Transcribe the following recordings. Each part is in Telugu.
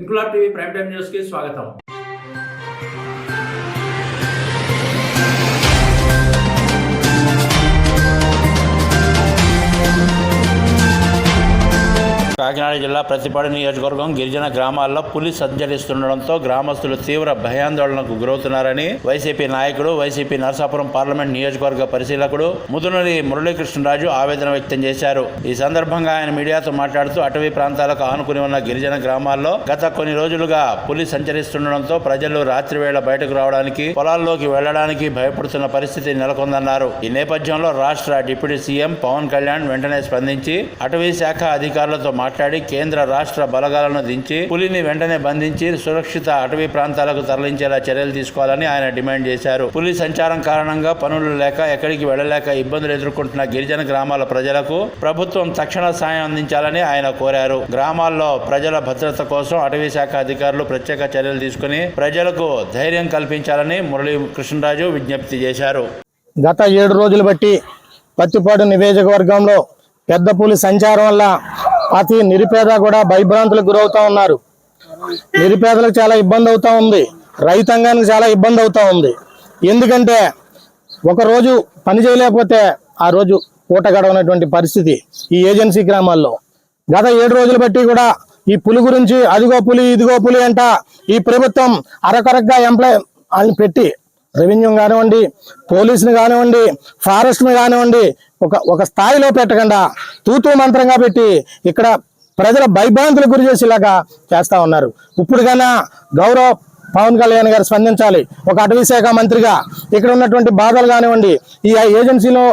Inquilab TV prime time news కి స్వాగతం. కాకినాడ జిల్లా ప్రతిపాడు నియోజకవర్గం గిరిజన గ్రామాల్లో పులి సంచరిస్తుండటంతో గ్రామస్తులు తీవ్ర భయాందోళనకు గురవుతున్నారని వైసీపీ నాయకుడు, వైసీపీ నరసాపురం పార్లమెంట్ నియోజకవర్గ పరిశీలకుడు ముదునూరి మురళీకృష్ణరాజు ఆవేదన వ్యక్తం చేశారు. ఈ సందర్భంగా ఆయన మీడియాతో మాట్లాడుతూ అటవీ ప్రాంతాలకు ఆనుకుని ఉన్న గిరిజన గ్రామాల్లో గత కొన్ని రోజులుగా పులి సంచరిస్తుండటంతో ప్రజలు రాత్రి వేళ బయటకు రావడానికి, పొలాల్లోకి వెళ్లడానికి భయపడుతున్న పరిస్థితి నెలకొందన్నారు. ఈ నేపథ్యంలో రాష్ట్ర డిప్యూటీ సీఎం పవన్ కళ్యాణ్ వెంటనే స్పందించి అటవీ శాఖ అధికారులతో మాట్లాడి కేంద్ర రాష్ట్ర బలగాలను దించి పులిని వెంటనే బంధించి సురక్షిత అటవీ ప్రాంతాలకు తరలించేలా చర్యలు తీసుకోవాలని ఆయన డిమాండ్ చేశారు. పులి సంచారం కారణంగా పనులు లేక ఎక్కడికి వెళ్లలేక ఇబ్బందులు ఎదుర్కొంటున్న గిరిజన గ్రామాల ప్రజలకు ప్రభుత్వం తక్షణ సాయం అందించాలని ఆయన కోరారు. గ్రామాల్లో ప్రజల భద్రత కోసం అటవీ శాఖ అధికారులు ప్రత్యేక చర్యలు తీసుకుని ప్రజలకు ధైర్యం కల్పించాలని మురళీ కృష్ణరాజు విజ్ఞప్తి చేశారు. గత 7 రోజులు బట్టి పత్తిపాడు నియోజకవర్గంలో పెద్ద పులి సంచారం వల్ల ప్రతి నిరుపేద కూడా భయభ్రాంతులకు గురవుతా ఉన్నారు. నిరుపేదలకు చాలా ఇబ్బంది అవుతా ఉంది, రైతాంగానికి చాలా ఇబ్బంది అవుతా ఉంది. ఎందుకంటే ఒకరోజు పని చేయలేకపోతే ఆ రోజు పూట గడవనటువంటి పరిస్థితి ఈ ఏజెన్సీ గ్రామాల్లో. గత 7 రోజులు బట్టి కూడా ఈ పులి గురించి అదిగో పులి ఇదిగో పులి అంట ఈ ప్రభుత్వం అరకొరగా ఎంప్లాయ్ అని పెట్టి రెవెన్యూ కానివ్వండి, పోలీసుని కానివ్వండి, ఫారెస్ట్ని కానివ్వండి ఒక స్థాయిలో పెట్టకుండా తూతూ మంత్రంగా పెట్టి ఇక్కడ ప్రజల భయభ్రాంతులకు గురి చేసేలాగా చేస్తా ఉన్నారు. ఇప్పుడు కన్నా గౌరవ పవన్ కళ్యాణ్ గారు స్పందించాలి. ఒక అటవీ శాఖ మంత్రిగా ఇక్కడ ఉన్నటువంటి బాధలు కానివ్వండి, ఈ ఏజెన్సీలో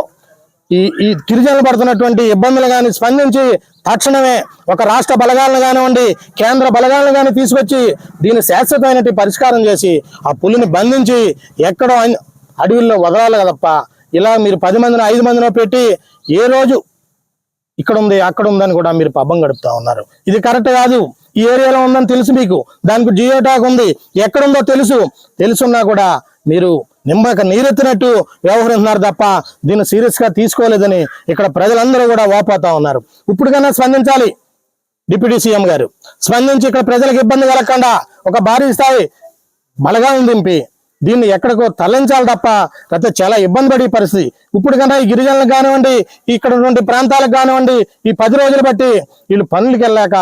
ఈ గిరిజనులు పడుతున్నటువంటి ఇబ్బందులు కానీ స్పందించి తక్షణమే ఒక రాష్ట్ర బలగాలను కానివ్వండి, కేంద్ర బలగాలను కానీ తీసుకొచ్చి దీన్ని శాశ్వతమైన పరిష్కారం చేసి ఆ పులిని బంధించి ఎక్కడో అడవుల్లో వదలాలి కదప్ప ఇలా మీరు 10 మందినో 5 మందినో పెట్టి ఏ రోజు ఇక్కడ ఉంది అక్కడ ఉందని కూడా మీరు పబ్బం గడుపుతా ఉన్నారు. ఇది కరెక్ట్ కాదు. ఈ ఏరియాలో ఉందని తెలుసు, మీకు దానికి జియో ట్యాగ్ ఉంది, ఎక్కడుందో తెలుసున్నా కూడా మీరు నిమ్మక నీరెత్తినట్టు వ్యవహరిస్తున్నారు తప్ప దీన్ని సీరియస్గా తీసుకోలేదని ఇక్కడ ప్రజలందరూ కూడా వాపోతా ఉన్నారు. ఇప్పటికైనా స్పందించాలి డిప్యూటీ సీఎం గారు. స్పందించి ఇక్కడ ప్రజలకు ఇబ్బంది కలగకుండా ఒక భారీ స్థాయి బలగాలను దింపి దీన్ని ఎక్కడికో తరలించాలి తప్ప అయితే చాలా ఇబ్బంది పడే పరిస్థితి. ఇప్పటికన్నా ఈ గిరిజనులకు కానివ్వండి, ఇక్కడ ఉన్నటువంటి ప్రాంతాలకు కానివ్వండి, ఈ 10 రోజులు బట్టి వీళ్ళు పనులకు వెళ్ళాక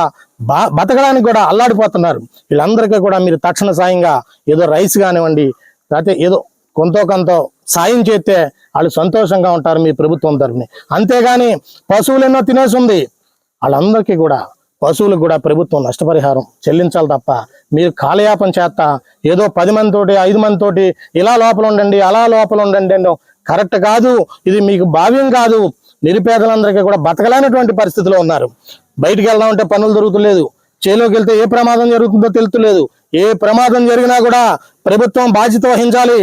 బతకడానికి కూడా అల్లాడిపోతున్నారు. వీళ్ళందరికీ కూడా మీరు తక్షణ సాయంగా ఏదో రైస్ కానివ్వండి, లేకపోతే ఏదో కొంత సాయం చేస్తే వాళ్ళు సంతోషంగా ఉంటారు మీ ప్రభుత్వం తరఫున. అంతేగాని పశువులు ఎన్నో తినేసి ఉంది, వాళ్ళందరికీ కూడా పశువులకు కూడా ప్రభుత్వం నష్టపరిహారం చెల్లించాలి తప్ప మీరు కాలయాపన చేస్తా ఏదో 10 మందితోటి 5 మందితోటి ఇలా లోపల ఉండండి అలా లోపల ఉండండి కరెక్ట్ కాదు. ఇది మీకు భావ్యం కాదు. నిరుపేదలందరికీ కూడా బతకలేనటువంటి పరిస్థితిలో ఉన్నారు. బయటికి వెళ్దామంటే పనులు దొరుకుతలేదు, చేలోకి వెళ్తే ఏ ప్రమాదం జరుగుతుందో తెలుస్తలేదు. ఏ ప్రమాదం జరిగినా కూడా ప్రభుత్వం బాధ్యత వహించాలి.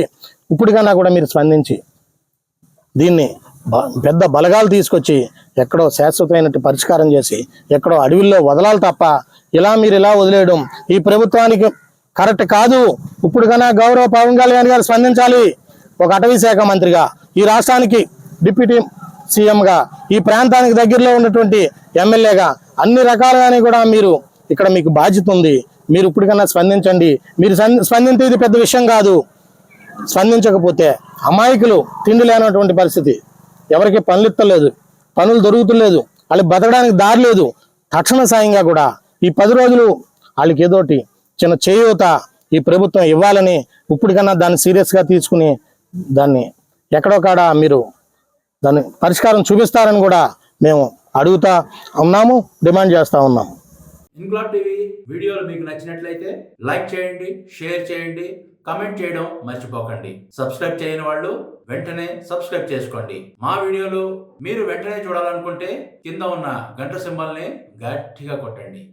ఇప్పటికన్నా కూడా మీరు స్పందించి దీన్ని పెద్ద బలగాలు తీసుకొచ్చి ఎక్కడో శాశ్వతమైన పరిష్కారం చేసి ఎక్కడో అడవుల్లో వదలాలి తప్ప మీరు ఇలా వదిలేయడం ఈ ప్రభుత్వానికి కరెక్ట్ కాదు. ఇప్పటికన్నా గౌరవ పవన్ కళ్యాణ్ గారు స్పందించాలి. ఒక అటవీ శాఖ మంత్రిగా, ఈ రాష్ట్రానికి డిప్యూటీ సీఎంగా, ఈ ప్రాంతానికి దగ్గరలో ఉన్నటువంటి ఎమ్మెల్యేగా అన్ని రకాలుగానే కూడా మీరు ఇక్కడ మీకు బాధ్యత ఉంది. మీరు ఇప్పటికన్నా స్పందించండి. మీరు స్పందించే ఇది పెద్ద విషయం కాదు. స్పందించకపోతే అమాయకులు తిండి లేనటువంటి పరిస్థితి, ఎవరికి పనులు ఇస్తలేదు, పనులు దొరుకుతలేదు, వాళ్ళకి బతకడానికి దారి లేదు. తక్షణ సాయంగా కూడా ఈ 10 రోజులు వాళ్ళకి ఏదోటి చిన్న చేయూత ఈ ప్రభుత్వం ఇవ్వాలని ఇప్పటికన్నా దాన్ని సీరియస్గా తీసుకుని దాన్ని ఎక్కడో కాడ మీరు దాన్ని పరిష్కారం చూపిస్తారని కూడా మేము అడుగుతా ఉన్నాము, డిమాండ్ చేస్తా ఉన్నాము. ఇంక్లాబ్ టీవీ వీడియోలు మీకు నచ్చినట్లయితే లైక్ చేయండి, షేర్ చేయండి, కమెంట్ చేయడం మర్చిపోకండి. సబ్స్క్రైబ్ చేయని వాళ్ళు వెంటనే సబ్స్క్రైబ్ చేసుకోండి. మా వీడియోలు మీరు వెంటనే చూడాలనుకుంటే కింద ఉన్న గంట సింబల్ని గట్టిగా కొట్టండి.